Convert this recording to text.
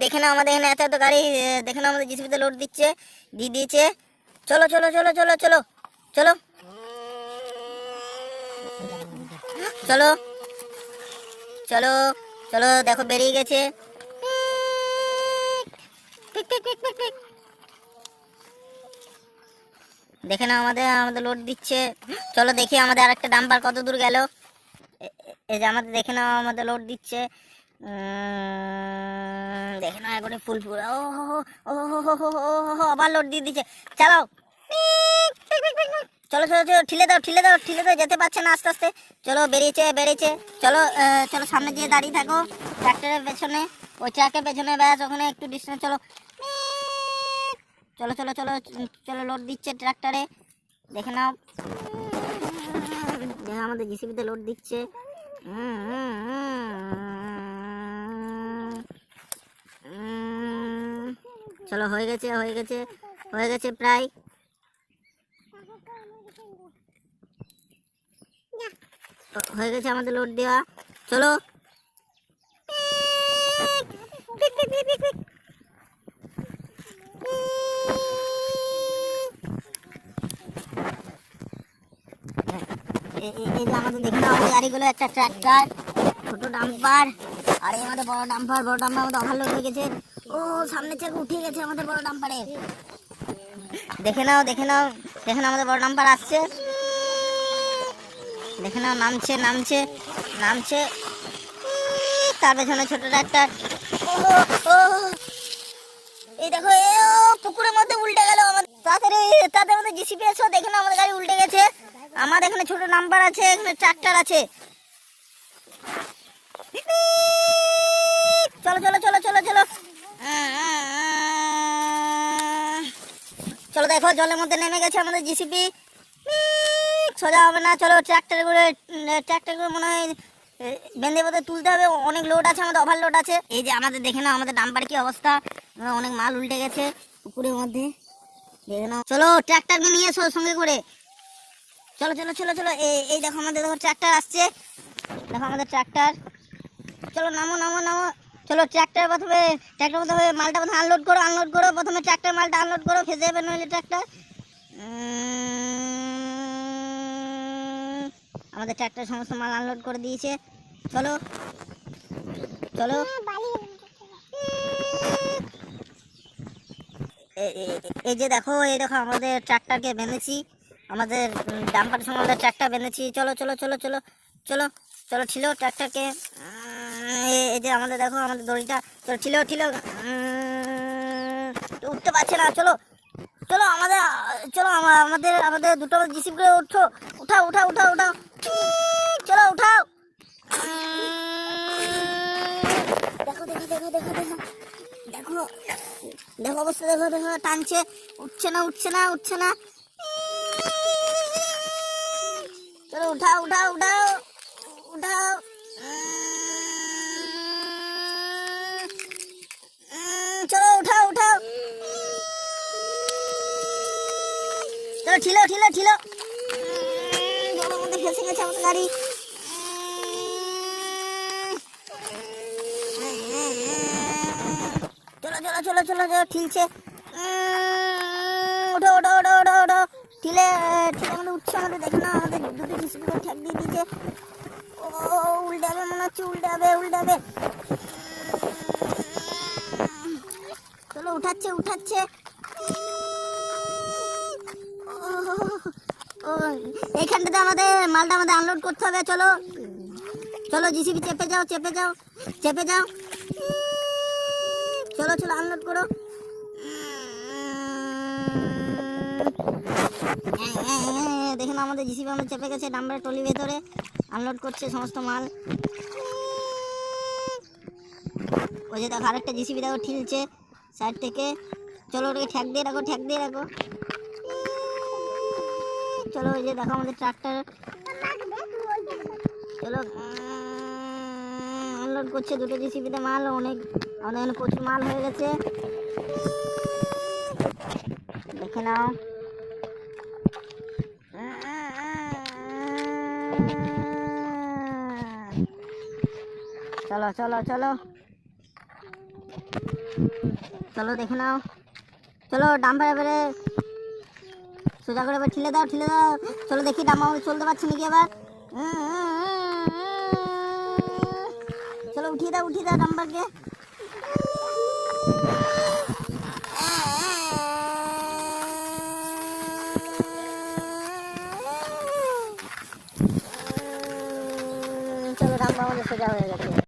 দেখে নাও আমাদের এখানে এত এত গাড়ি, দেখে নাও আমাদের জিসিবিতে লোড দিয়ে দিয়েছে। চলো চলো চলো চলো চলো চলো চলো চলো চলো, দেখো বেরিয়ে গেছে। দেখে নাও আমাদের লোড দিচ্ছে। চলো দেখি আমাদের আরেকটা ডাম্পার কত দূর গেল। এই যে আমাদের দেখে নাও আমাদের লোড দিচ্ছে। দেখে নাও একবারে ফুল ফুল। ও ও আবার লোড দিয়ে দিচ্ছে। চালাও, চলো চলো চলো, ঠিলে দাও ঠিলে দাও ঠিলে দাও, যেতে পারছে না আস্তে আস্তে। চলো বেরিয়েছে। চলো চলো সামনে গিয়ে দাঁড়িয়ে থাকো ট্রাক্টরের পেছনে, ওই ট্রাকের পেছনে, ব্যাস ওখানে একটু ডিস্টেন্স। চলো চলো চলো চলো চলো, লোড দিচ্ছে ট্রাক্টরে। দেখে নাও আমাদের জিসিবিতে লোড দিচ্ছে। চলো হয়ে গেছে প্রায়। হয়ে গেছে আমাদের লোড দেওয়া। চলো এই যে আমাদের দেখে নাও আমাদের গাড়িগুলো, একটা ট্রাক্টর, ছোট ডাম্পার, আর এই আমাদের বড় ডাম্পার আমাদের ওভারলোড হয়ে গেছে। ও সামনে থেকে উঠে গেছে আমাদের বড় ডাম্পারে। দেখে নাও আমাদের বড় ডাম্পার আসছে। দেখে নাও নামছে। তার পেছনে ছোট ট্রাক্টর। এই দেখো পুকুরের মধ্যে উল্টে গেল আমাদের। তাড়াতাড়ি আমাদের জিসিপি এসো। দেখে নাও আমাদের গাড়ি উল্টে গেছে। আমাদের এখানে ছোট নাম্বার আছে, এখানে ট্রাক্টর আছে। চলো চলো চলো চলো চলো চলো, দেখো জলের মধ্যে নেমে গেছে আমাদের জিসিপি। সোজা হবে না। চলো ট্রাক্টর করে মনে হয় বেঁধে বেঁধে তুলতে হবে, অনেক লোড আছে, আমাদের ওভারলোড আছে। এই যে আমাদের দেখে নাও আমাদের ডাম্পার কি অবস্থা, অনেক মাল উল্টে গেছে পুকুরের মধ্যে। দেখে নাও, চলো ট্রাক্টরকে নিয়ে এসো সঙ্গে করে। চলো চলো চলো চলো, এই দেখো আমাদের ট্রাক্টর আসছে। দেখো আমাদের ট্রাক্টর। চলো নামো। চলো ট্রাক্টর প্রথমে মালটা প্রথমে আনলোড করো। প্রথমে ট্রাক্টর মালটা আনলোড করো, ফেসে যাবে নইলে ট্রাক্টর। আমাদের ট্রাক্টর সমস্ত মাল আনলোড করে দিয়েছে। চলো চলো, এই দেখো আমাদের ট্রাক্টরকে বেঁধেছি, আমাদের ডাম্পার সঙ্গে আমাদের ট্রাক্টর বেঁধেছি। চলো চলো চলো চলো চলো চলো, ছিল ট্রাক্টরকে। এই যে আমাদের দেখো আমাদের দড়িটা। চলো ছিল উঠতে পারছে না। চলো চলো আমাদের দুটো জিসিপি করে উঠাও। চলো উঠাও। দেখো অবস্থা, দেখো টানছে, উঠছে না। চলো উঠাও। চলো উঠাও। চলো ঠিলো। জলের মধ্যে ফেসে গেছে আমাদের গাড়ি। চলো ঠিলছে। ওঠো। ঠিলে আমাদের উঠছে। আমাদের দেখে না আমাদের দুটো জিসিপি করে ঠ্যাক দিয়ে দিয়েছে। উল্টে হবে মনে হচ্ছে, উল্টে হবে। চলো উঠাচ্ছে। এইখানটাতে আমাদের মালটা আনলোড করতে হবে। চলো জিসিবি চেপে যাও। চলো আনলোড করো। দেখুন আমাদের জিসিবি আমরা চেপে গেছে ডাম্পারের টলির ভেতরে, আনলোড করছে সমস্ত মাল। ওই যে দেখো আরেকটা জিসিবি দেখো ঠিলছে সাইড থেকে। চলো ওটাকে ঠ্যাক দিয়ে রাখো। চলো ওই যে দেখো আমাদের ট্রাক্টর। চলো আনলোড করছে দুটো জিসিবিতে মাল। আমাদের এখানে প্রচুর মাল হয়ে গেছে। দেখে নাও। চলো চলো দেখে নাও, চলো ডাম্পার এবারে সোজা করে এবার ঠেলে দাও, ঠেলে দাও। চলো দেখি ডাম্পার আমাদের চলতে পারছে নাকি এবার। চলো উঠিয়ে দাও ডাম্পারকে। চলো ডাম্পার আমাদের সোজা হয়ে গেছে।